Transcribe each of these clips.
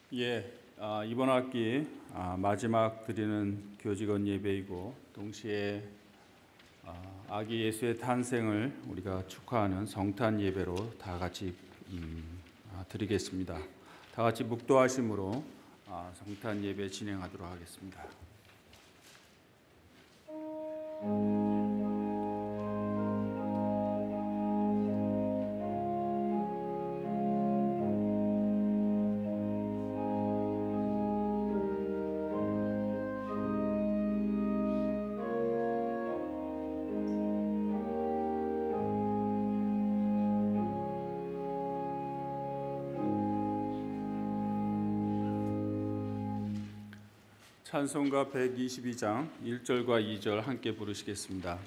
이번 학기 마지막 드리는 교직원 예배이고 동시에 아기 예수의 탄생을 우리가 축하하는 성탄 예배로 다 같이 드리겠습니다. 다 같이 묵도하심으로 성탄 예배 진행하도록 하겠습니다. 찬송가 122장 1절과 2절 함께 부르시겠습니다.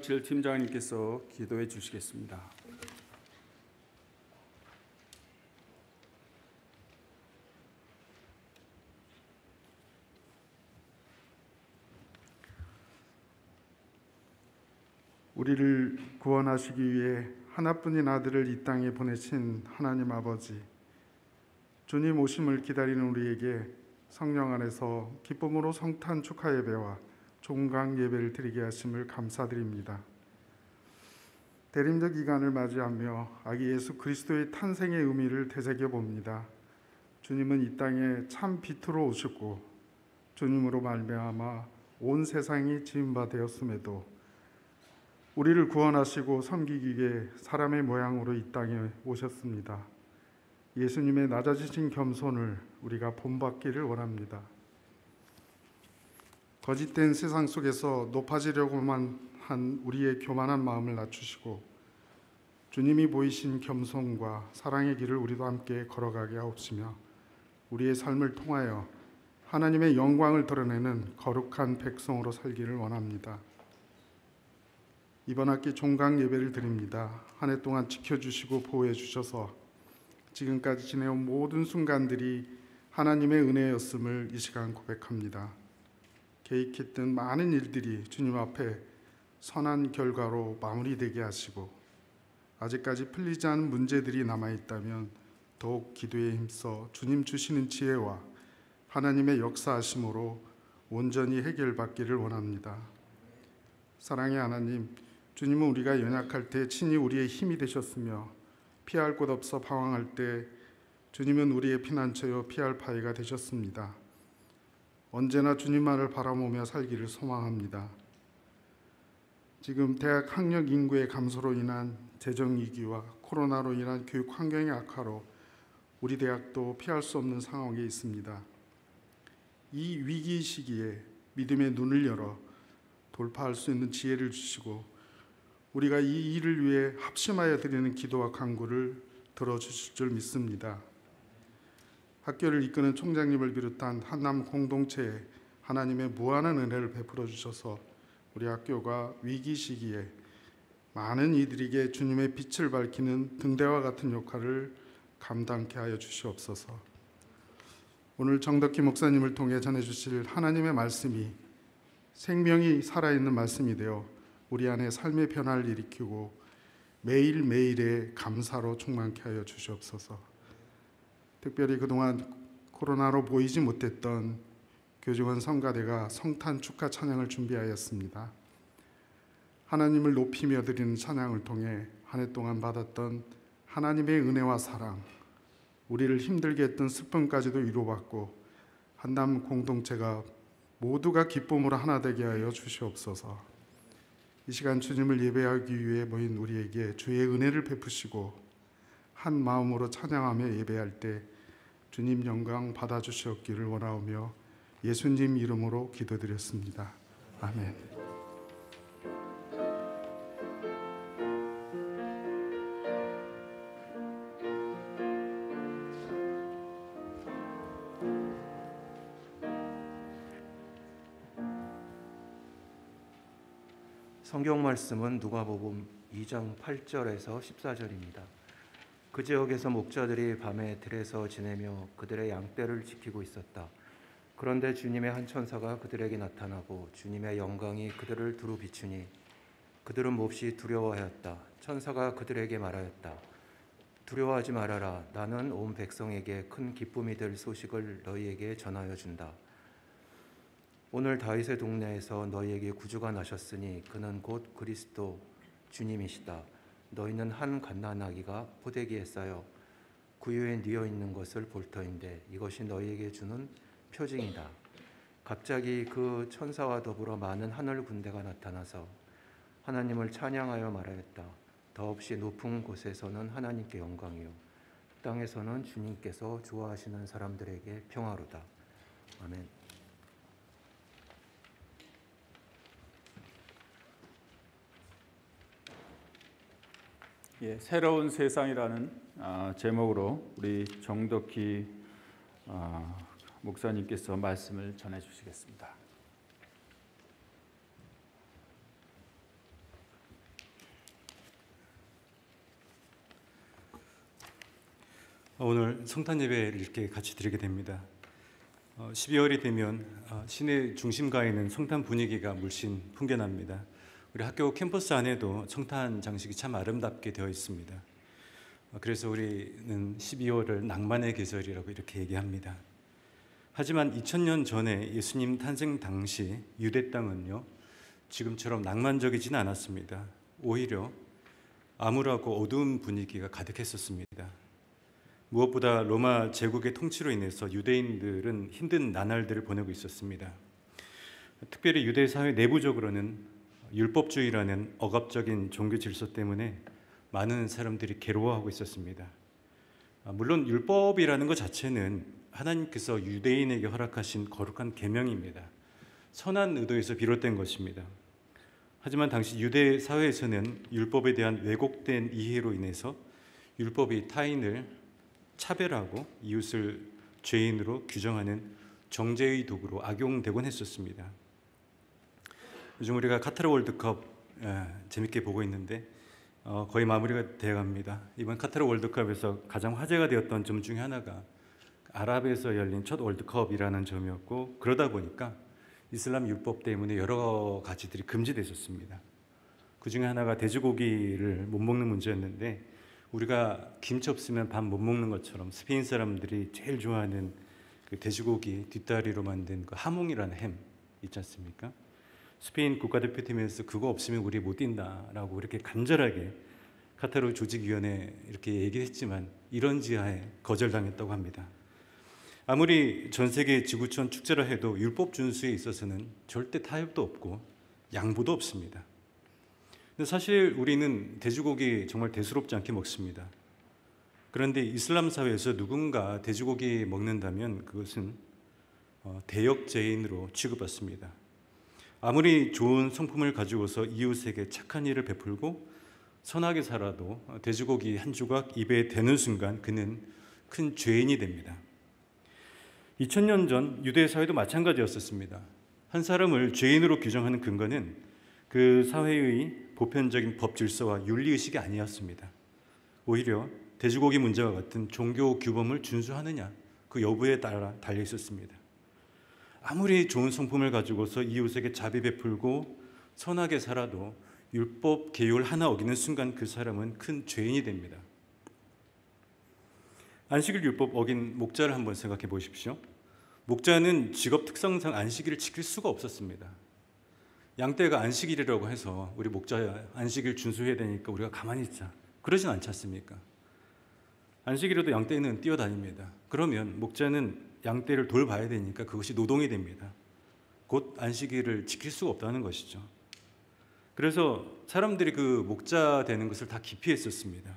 오현철 팀장님께서 기도해 주시겠습니다. 우리를 구원하시기 위해 하나뿐인 아들을 이 땅에 보내신 하나님 아버지, 주님 오심을 기다리는 우리에게 성령 안에서 기쁨으로 성탄 축하 예배와 종강 예배를 드리게 하심을 감사드립니다. 대림절 기간을 맞이하며 아기 예수 그리스도의 탄생의 의미를 되새겨 봅니다. 주님은 이 땅에 참 빛으로 오셨고 주님으로 말미암아 온 세상이 지은 바 되었음에도 우리를 구원하시고 섬기기 위해 사람의 모양으로 이 땅에 오셨습니다. 예수님의 낮아지신 겸손을 우리가 본받기를 원합니다. 거짓된 세상 속에서 높아지려고만 한 우리의 교만한 마음을 낮추시고 주님이 보이신 겸손과 사랑의 길을 우리도 함께 걸어가게 하옵시며 우리의 삶을 통하여 하나님의 영광을 드러내는 거룩한 백성으로 살기를 원합니다. 이번 학기 종강 예배를 드립니다. 한 해 동안 지켜주시고 보호해 주셔서 지금까지 지내온 모든 순간들이 하나님의 은혜였음을 이 시간 고백합니다. 개입했던 많은 일들이 주님 앞에 선한 결과로 마무리되게 하시고 아직까지 풀리지 않은 문제들이 남아있다면 더욱 기도에 힘써 주님 주시는 지혜와 하나님의 역사하심으로 온전히 해결받기를 원합니다. 사랑의 하나님, 주님은 우리가 연약할 때 친히 우리의 힘이 되셨으며 피할 곳 없어 방황할 때 주님은 우리의 피난처요 피할 바위가 되셨습니다. 언제나 주님만을 바라보며 살기를 소망합니다. 지금 대학 학력 인구의 감소로 인한 재정 위기와 코로나로 인한 교육 환경의 악화로 우리 대학도 피할 수 없는 상황에 있습니다. 이 위기 시기에 믿음의 눈을 열어 돌파할 수 있는 지혜를 주시고 우리가 이 일을 위해 합심하여 드리는 기도와 간구를 들어주실 줄 믿습니다. 학교를 이끄는 총장님을 비롯한 한남 공동체에 하나님의 무한한 은혜를 베풀어 주셔서 우리 학교가 위기 시기에 많은 이들에게 주님의 빛을 밝히는 등대와 같은 역할을 감당케 하여 주시옵소서. 오늘 정덕기 목사님을 통해 전해주실 하나님의 말씀이 생명이 살아있는 말씀이 되어 우리 안에 삶의 변화를 일으키고 매일매일의 감사로 충만케 하여 주시옵소서. 특별히 그동안 코로나로 보이지 못했던 교직원 성가대가 성탄 축하 찬양을 준비하였습니다. 하나님을 높이며 드리는 찬양을 통해 한 해 동안 받았던 하나님의 은혜와 사랑, 우리를 힘들게 했던 슬픔까지도 위로받고 한남 공동체가 모두가 기쁨으로 하나 되게 하여 주시옵소서. 이 시간 주님을 예배하기 위해 모인 우리에게 주의 은혜를 베푸시고 한 마음으로 찬양하며 예배할 때 주님 영광 받아주시옵기를 원하오며 예수님 이름으로 기도드렸습니다. 아멘. 성경 말씀은 누가복음 2장 8절에서 14절입니다. 그 지역에서 목자들이 밤에 들에서 지내며 그들의 양떼를 지키고 있었다. 그런데 주님의 한 천사가 그들에게 나타나고 주님의 영광이 그들을 두루 비추니 그들은 몹시 두려워하였다. 천사가 그들에게 말하였다. 두려워하지 말아라. 나는 온 백성에게 큰 기쁨이 될 소식을 너희에게 전하여 준다. 오늘 다윗의 동네에서 너희에게 구주가 나셨으니 그는 곧 그리스도 주님이시다. 너희는 한 갓난아기가 포대기에 쌓여 구유에 뉘어 있는 것을 볼 터인데 이것이 너희에게 주는 표징이다. 갑자기 그 천사와 더불어 많은 하늘 군대가 나타나서 하나님을 찬양하여 말하였다. 더없이 높은 곳에서는 하나님께 영광이요 땅에서는 주님께서 좋아하시는 사람들에게 평화로다. 아멘. 예, 새로운 세상이라는 제목으로 우리 정덕희 목사님께서 말씀을 전해 주시겠습니다. 오늘 성탄 예배를 이렇게 같이 드리게 됩니다. 12월이 되면 시내 중심가에는 성탄 분위기가 물씬 풍겨납니다. 우리 학교 캠퍼스 안에도 성탄 장식이 참 아름답게 되어 있습니다. 그래서 우리는 12월을 낭만의 계절이라고 이렇게 얘기합니다. 하지만 2000년 전에 예수님 탄생 당시 유대 땅은요, 지금처럼 낭만적이지는 않았습니다. 오히려 암울하고 어두운 분위기가 가득했었습니다. 무엇보다 로마 제국의 통치로 인해서 유대인들은 힘든 나날들을 보내고 있었습니다. 특별히 유대 사회 내부적으로는 율법주의라는 억압적인 종교 질서 때문에 많은 사람들이 괴로워하고 있었습니다. 물론 율법이라는 것 자체는 하나님께서 유대인에게 허락하신 거룩한 계명입니다. 선한 의도에서 비롯된 것입니다. 하지만 당시 유대 사회에서는 율법에 대한 왜곡된 이해로 인해서 율법이 타인을 차별하고 이웃을 죄인으로 규정하는 정죄의 도구로 악용되곤 했었습니다. 요즘 우리가 카타르 월드컵 재밌게 보고 있는데 거의 마무리가 되어갑니다. 이번 카타르 월드컵에서 가장 화제가 되었던 점 중에 하나가 아랍에서 열린 첫 월드컵이라는 점이었고, 그러다 보니까 이슬람 율법 때문에 여러 가지들이 금지됐었습니다. 그 중에 하나가 돼지고기를 못 먹는 문제였는데, 우리가 김치 없으면 밥 못 먹는 것처럼 스페인 사람들이 제일 좋아하는 그 돼지고기 뒷다리로 만든 그 하몽이라는 햄 있지 않습니까? 스페인 국가대표팀에서 그거 없으면 우리 못 뛴다라고 이렇게 간절하게 카타르 조직위원회 이렇게 얘기했지만 이런 지하에 거절당했다고 합니다. 아무리 전 세계 지구촌 축제라 해도 율법 준수에 있어서는 절대 타협도 없고 양보도 없습니다. 근데 사실 우리는 돼지고기 정말 대수롭지 않게 먹습니다. 그런데 이슬람 사회에서 누군가 돼지고기 먹는다면 그것은 대역죄인으로 취급받습니다. 아무리 좋은 성품을 가지고서 이웃에게 착한 일을 베풀고 선하게 살아도 돼지고기 한 조각 입에 대는 순간 그는 큰 죄인이 됩니다. 2000년 전 유대 사회도 마찬가지였었습니다. 한 사람을 죄인으로 규정하는 근거는 그 사회의 보편적인 법 질서와 윤리의식이 아니었습니다. 오히려 돼지고기 문제와 같은 종교 규범을 준수하느냐 그 여부에 따라 달려 있었습니다. 아무리 좋은 성품을 가지고서 이웃에게 자비 베풀고 선하게 살아도 율법 계율 하나 어기는 순간 그 사람은 큰 죄인이 됩니다. 안식일 율법 어긴 목자를 한번 생각해 보십시오. 목자는 직업 특성상 안식일을 지킬 수가 없었습니다. 양떼가 안식일이라고 해서 우리 목자 안식일 준수해야 되니까 우리가 가만히 있자 그러진 않지 않습니까? 안식일에도 양떼는 뛰어다닙니다. 그러면 목자는 양떼를 돌봐야 되니까 그것이 노동이 됩니다. 곧 안식일을 지킬 수가 없다는 것이죠. 그래서 사람들이 그 목자 되는 것을 다 기피했었습니다.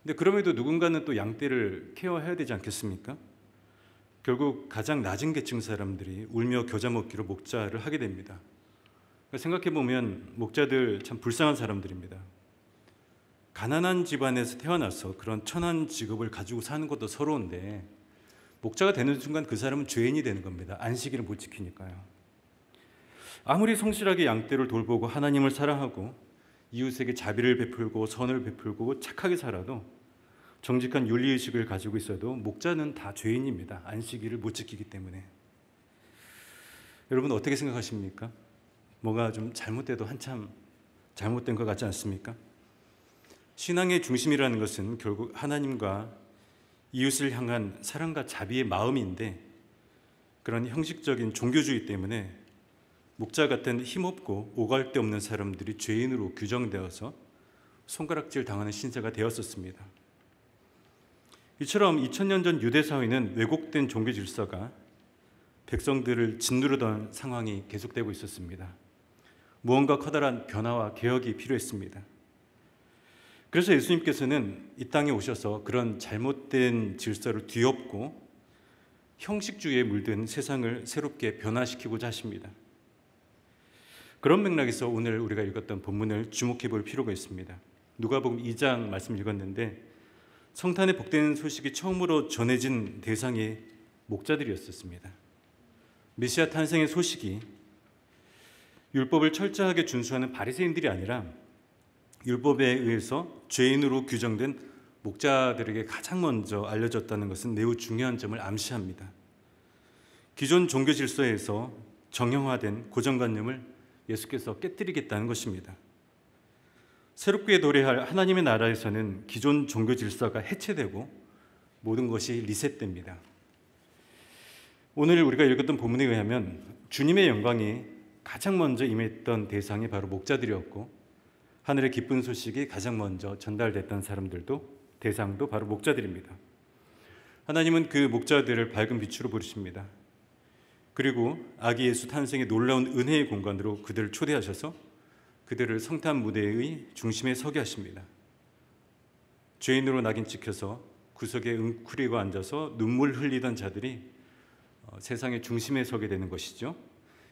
근데 그럼에도 누군가는 또 양떼를 케어해야 되지 않겠습니까? 결국 가장 낮은 계층 사람들이 울며 겨자 먹기로 목자를 하게 됩니다. 생각해 보면 목자들 참 불쌍한 사람들입니다. 가난한 집안에서 태어나서 그런 천한 직업을 가지고 사는 것도 서러운데 목자가 되는 순간 그 사람은 죄인이 되는 겁니다. 안식일을 못 지키니까요. 아무리 성실하게 양떼를 돌보고 하나님을 사랑하고 이웃에게 자비를 베풀고 선을 베풀고 착하게 살아도 정직한 윤리의식을 가지고 있어도 목자는 다 죄인입니다. 안식일을 못 지키기 때문에. 여러분 어떻게 생각하십니까? 뭐가 좀 잘못돼도 한참 잘못된 것 같지 않습니까? 신앙의 중심이라는 것은 결국 하나님과 이웃을 향한 사랑과 자비의 마음인데 그런 형식적인 종교주의 때문에 목자 같은 힘없고 오갈 데 없는 사람들이 죄인으로 규정되어서 손가락질 당하는 신세가 되었었습니다. 이처럼 2000년 전 유대 사회는 왜곡된 종교 질서가 백성들을 짓누르던 상황이 계속되고 있었습니다. 무언가 커다란 변화와 개혁이 필요했습니다. 그래서 예수님께서는 이 땅에 오셔서 그런 잘못된 질서를 뒤엎고 형식주의에 물든 세상을 새롭게 변화시키고자 하십니다. 그런 맥락에서 오늘 우리가 읽었던 본문을 주목해 볼 필요가 있습니다. 누가복음 2장 말씀 읽었는데 성탄의 복된 소식이 처음으로 전해진 대상이 목자들이었습니다. 메시아 탄생의 소식이 율법을 철저하게 준수하는 바리새인들이 아니라 율법에 의해서 죄인으로 규정된 목자들에게 가장 먼저 알려졌다는 것은 매우 중요한 점을 암시합니다. 기존 종교 질서에서 정형화된 고정관념을 예수께서 깨뜨리겠다는 것입니다. 새롭게 도래할 하나님의 나라에서는 기존 종교 질서가 해체되고 모든 것이 리셋됩니다. 오늘 우리가 읽었던 본문에 의하면 주님의 영광이 가장 먼저 임했던 대상이 바로 목자들이었고 하늘의 기쁜 소식이 가장 먼저 전달됐던 대상도 바로 목자들입니다. 하나님은 그 목자들을 밝은 빛으로 부르십니다. 그리고 아기 예수 탄생의 놀라운 은혜의 공간으로 그들을 초대하셔서 그들을 성탄 무대의 중심에 서게 하십니다. 죄인으로 낙인 찍혀서 구석에 웅크리고 앉아서 눈물 흘리던 자들이 세상의 중심에 서게 되는 것이죠.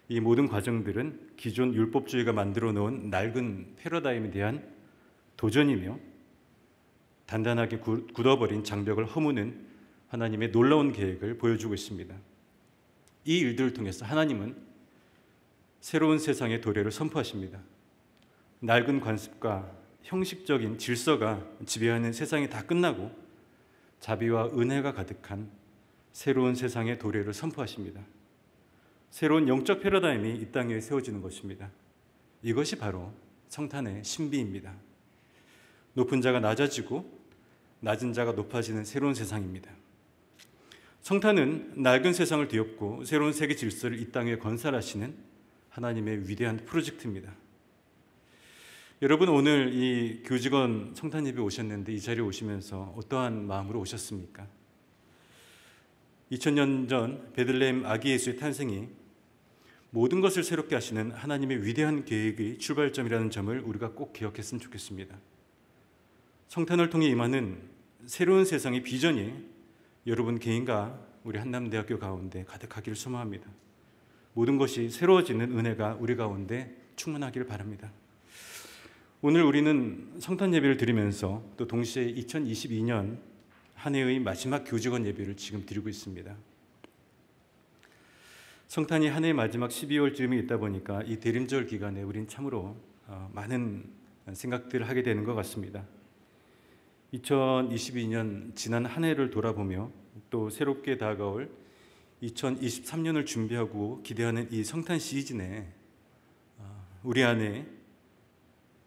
이 모든 과정들은 기존 율법주의가 만들어 놓은 낡은 패러다임에 대한 도전이며 단단하게 굳어버린 장벽을 허무는 하나님의 놀라운 계획을 보여주고 있습니다. 이 일들을 통해서 하나님은 새로운 세상의 도래를 선포하십니다. 낡은 관습과 형식적인 질서가 지배하는 세상이 다 끝나고 자비와 은혜가 가득한 새로운 세상의 도래를 선포하십니다. 새로운 영적 패러다임이 이 땅 위에 세워지는 것입니다. 이것이 바로 성탄의 신비입니다. 높은 자가 낮아지고 낮은 자가 높아지는 새로운 세상입니다. 성탄은 낡은 세상을 뒤엎고 새로운 세계 질서를 이 땅에 건설하시는 하나님의 위대한 프로젝트입니다. 여러분 오늘 이 교직원 성탄 예배 오셨는데 이 자리에 오시면서 어떠한 마음으로 오셨습니까? 2000년 전 베들레헴 아기 예수의 탄생이 모든 것을 새롭게 하시는 하나님의 위대한 계획의 출발점이라는 점을 우리가 꼭 기억했으면 좋겠습니다. 성탄을 통해 임하는 새로운 세상의 비전이 여러분 개인과 우리 한남대학교 가운데 가득하기를 소망합니다. 모든 것이 새로워지는 은혜가 우리 가운데 충만하기를 바랍니다. 오늘 우리는 성탄 예배를 드리면서 또 동시에 2022년 한 해의 마지막 교직원 예배를 지금 드리고 있습니다. 성탄이 한 해의 마지막 12월쯤에 있다 보니까 이 대림절 기간에 우린 참으로 많은 생각들을 하게 되는 것 같습니다. 2022년 지난 한 해를 돌아보며 또 새롭게 다가올 2023년을 준비하고 기대하는 이 성탄 시즌에 우리 안에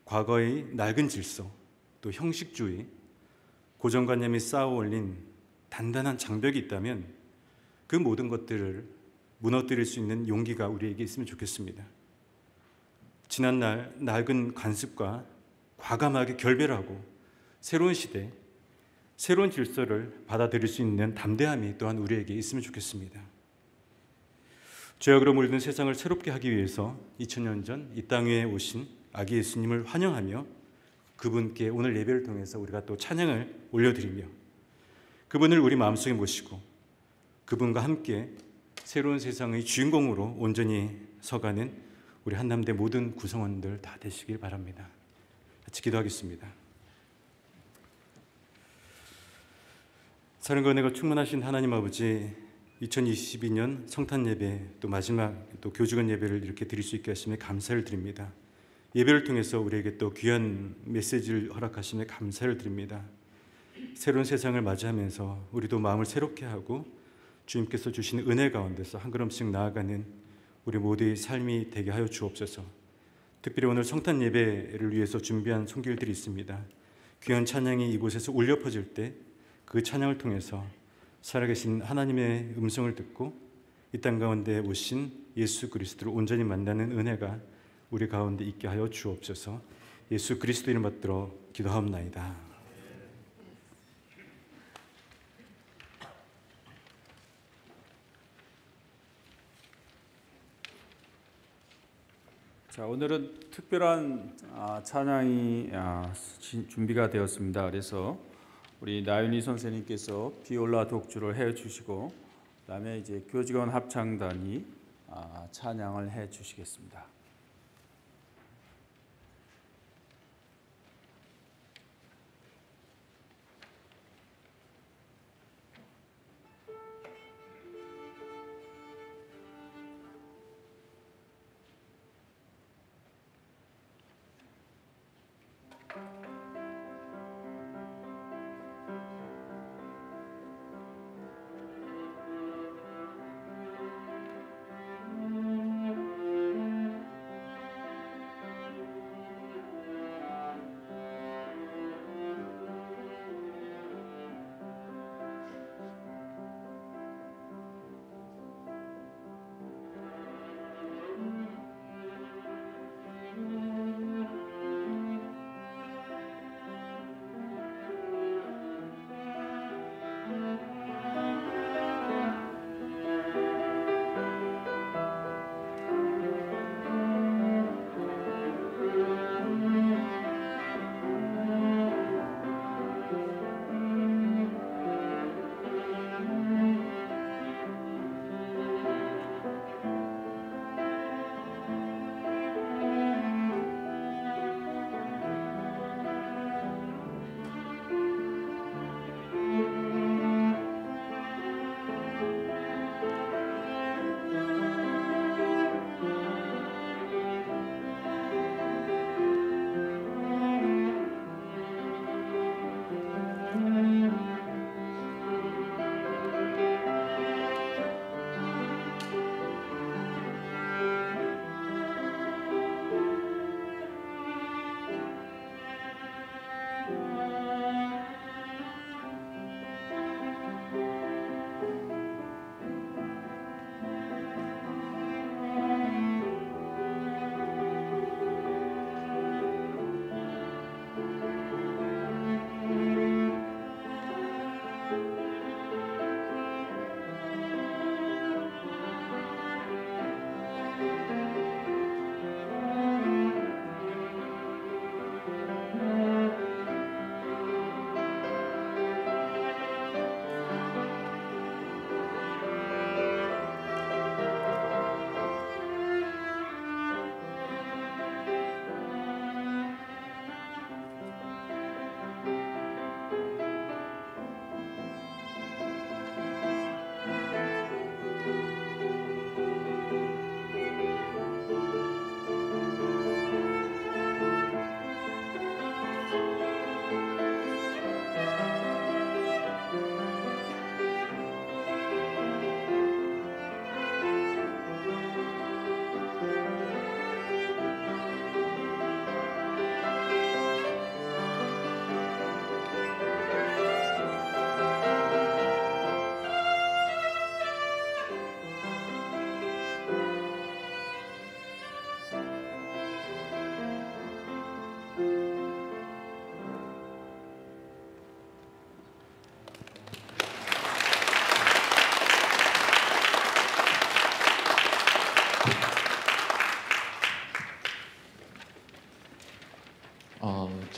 과거의 낡은 질서, 또 형식주의, 고정관념이 쌓아 올린 단단한 장벽이 있다면 그 모든 것들을 무너뜨릴 수 있는 용기가 우리에게 있으면 좋겠습니다. 지난날 낡은 관습과 과감하게 결별하고 새로운 시대, 새로운 질서를 받아들일 수 있는 담대함이 또한 우리에게 있으면 좋겠습니다. 죄악으로 물든 세상을 새롭게 하기 위해서 2000년 전 이 땅 위에 오신 아기 예수님을 환영하며 그분께 오늘 예배를 통해서 우리가 또 찬양을 올려드리며 그분을 우리 마음속에 모시고 그분과 함께 새로운 세상의 주인공으로 온전히 서가는 우리 한남대 모든 구성원들 다 되시길 바랍니다. 같이 기도하겠습니다. 사랑과 은혜가 충만하신 하나님 아버지, 2022년 성탄 예배 또 마지막 또 교직원 예배를 이렇게 드릴 수 있게 하시며 감사를 드립니다. 예배를 통해서 우리에게 또 귀한 메시지를 허락하시며 감사를 드립니다. 새로운 세상을 맞이하면서 우리도 마음을 새롭게 하고 주님께서 주시는 은혜 가운데서 한 걸음씩 나아가는 우리 모두의 삶이 되게 하여 주옵소서. 특별히 오늘 성탄 예배를 위해서 준비한 손길들이 있습니다. 귀한 찬양이 이곳에서 울려 퍼질 때 그 찬양을 통해서 살아계신 하나님의 음성을 듣고 이 땅 가운데 오신 예수 그리스도를 온전히 만나는 은혜가 우리 가운데 있게 하여 주옵소서. 예수 그리스도 이름 받들어 기도하옵나이다. 자, 오늘은 특별한 찬양이 준비가 되었습니다. 그래서 우리 나윤희 선생님께서 비올라 독주를 해주시고 그다음에 이제 교직원 합창단이 찬양을 해주시겠습니다.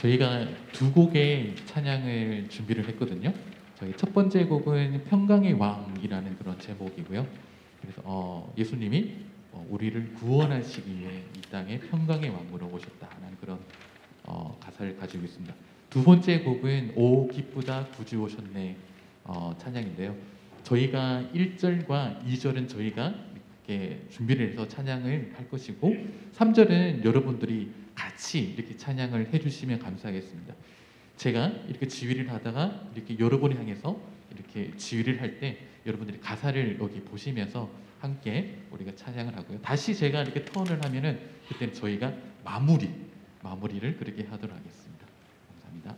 저희가 두 곡의 찬양을 준비를 했거든요. 저희 첫 번째 곡은 평강의 왕이라는 그런 제목이고요. 그래서 예수님이 우리를 구원하시기 위해 이 땅에 평강의 왕으로 오셨다라는 그런 가사를 가지고 있습니다. 두 번째 곡은 오 기쁘다 구주 오셨네 찬양인데요. 저희가 1절과 2절은 저희가 이렇게 준비를 해서 찬양을 할 것이고 3절은 여러분들이 같이 이렇게 찬양을 해주시면 감사하겠습니다. 제가 이렇게 지휘를 하다가 이렇게 여러분을 향해서 이렇게 지휘를 할 때 여러분들이 가사를 여기 보시면서 함께 우리가 찬양을 하고요. 다시 제가 이렇게 턴을 하면은 그때는 저희가 마무리를 그렇게 하도록 하겠습니다. 감사합니다.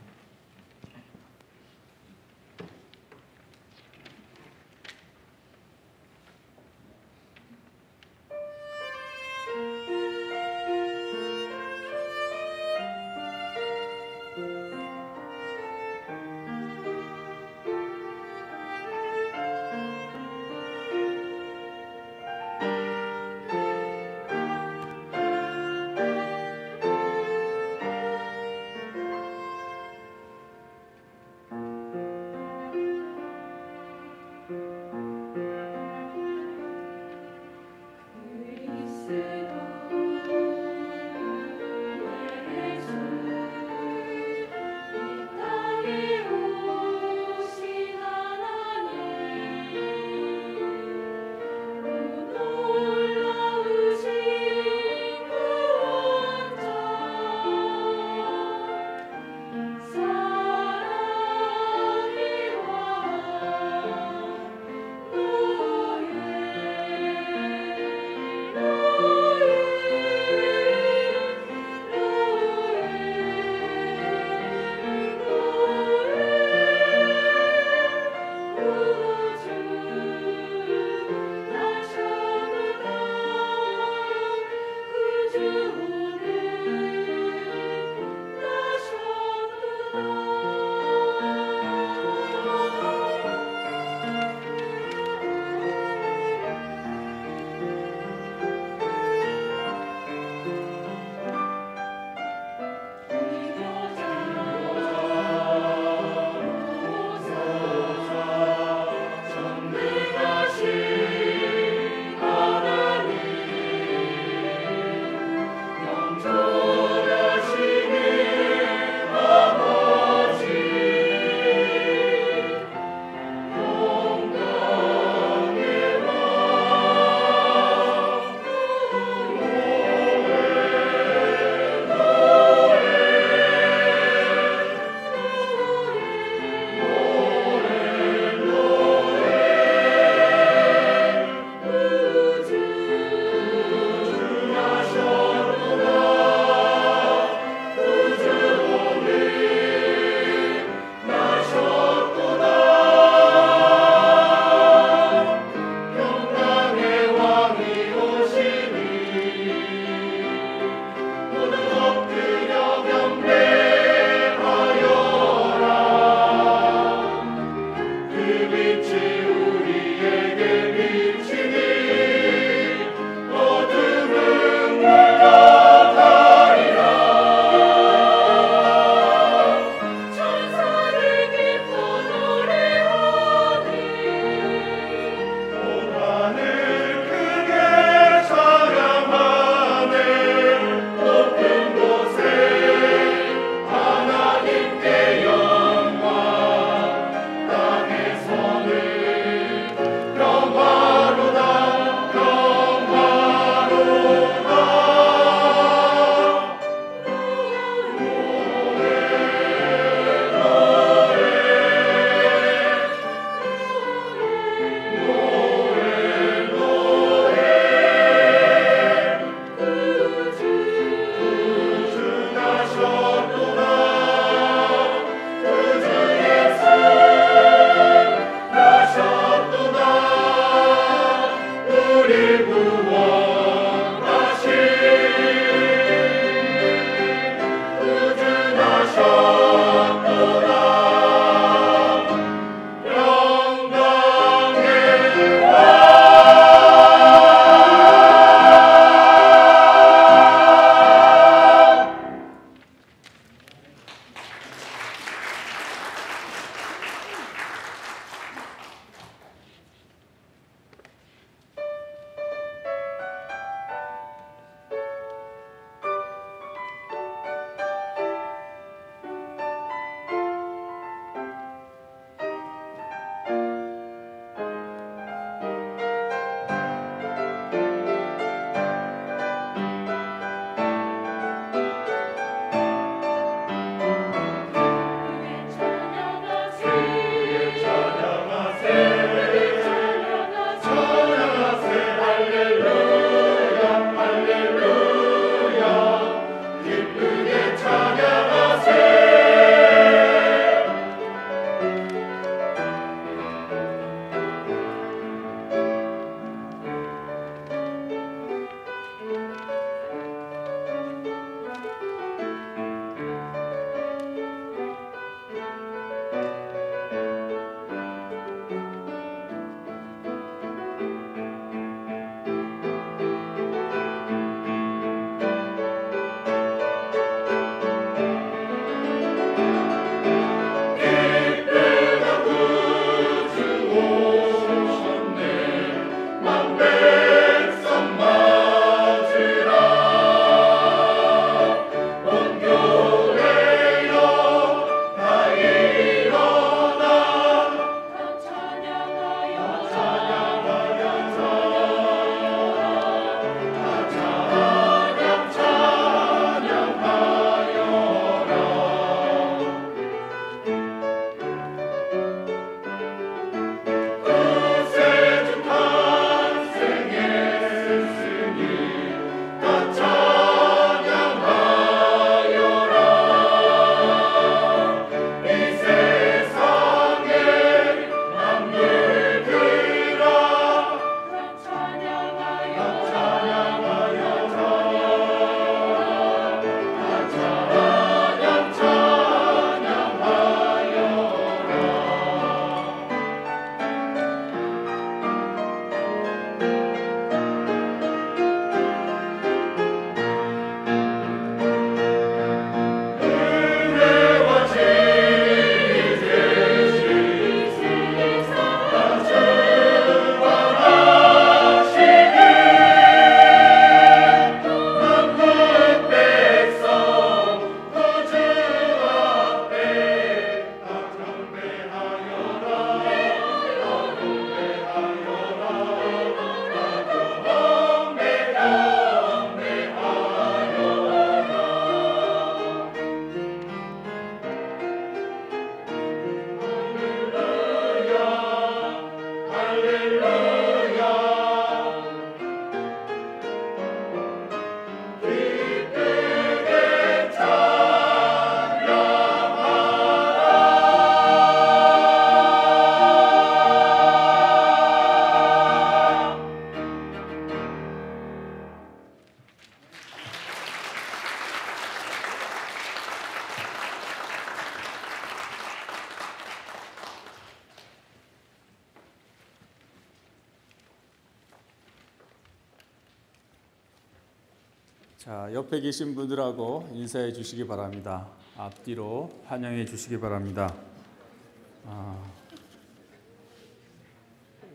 자, 옆에 계신 분들하고 인사해 주시기 바랍니다. 앞뒤로 환영해 주시기 바랍니다.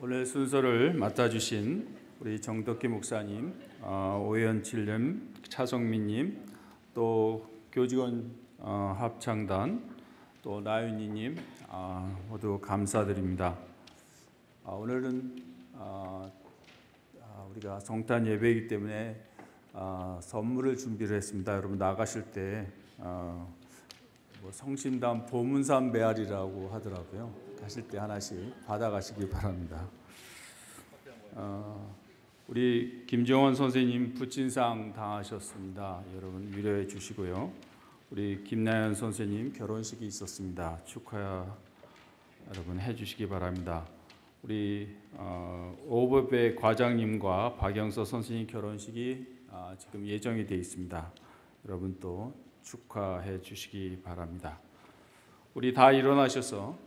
오늘 순서를 맡아주신 우리 정덕기 목사님, 오현칠님, 차성민님, 또 교직원 합창단, 또 나윤희님 모두 감사드립니다. 오늘은 우리가 성탄 예배이기 때문에 선물을 준비를 했습니다. 여러분 나가실 때 뭐 성심당 보문산 메아리라고 하더라고요. 가실 때 하나씩 받아가시기 바랍니다. 우리 김정원 선생님 부친상 당하셨습니다. 여러분 위로해 주시고요. 우리 김나연 선생님 결혼식이 있었습니다. 축하 여러분 해주시기 바랍니다. 우리 오법의 과장님과 박영서 선생님 결혼식이 지금 예정이 되어 있습니다. 여러분 또 축하해 주시기 바랍니다. 우리 다 일어나셔서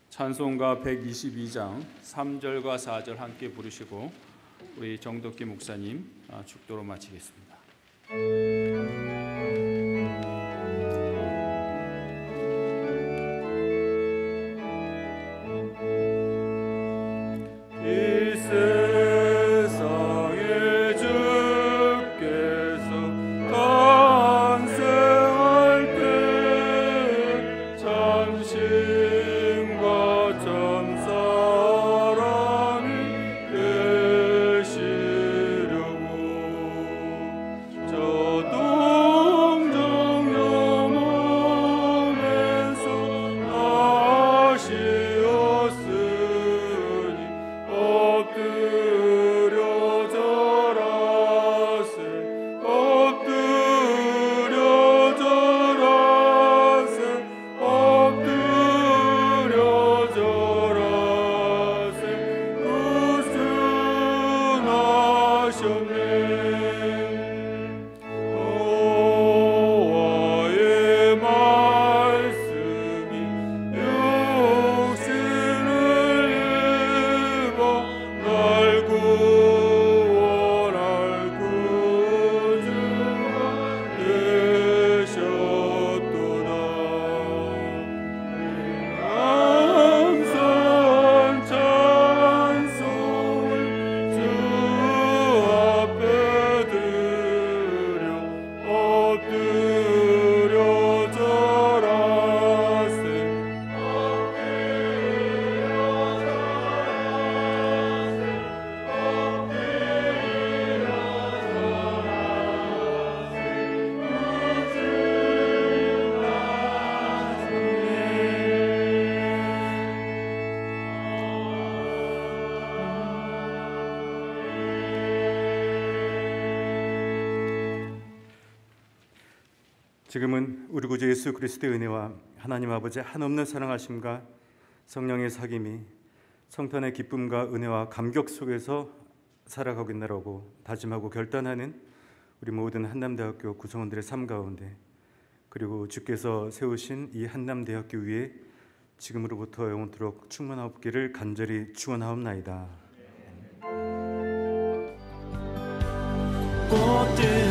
찬송가 122장 3절과 4절 함께 부르시고 우리 정덕기 목사님 축도로 마치겠습니다. 지금은 우리 구주 예수 그리스도의 은혜와 하나님 아버지의 한없는 사랑하심과 성령의 사귐이 성탄의 기쁨과 은혜와 감격 속에서 살아가고 있나라고 다짐하고 결단하는 우리 모든 한남대학교 구성원들의 삶 가운데, 그리고 주께서 세우신 이 한남대학교 위에 지금으로부터 영원토록 충만하옵기를 간절히 축원하옵나이다. 꽃들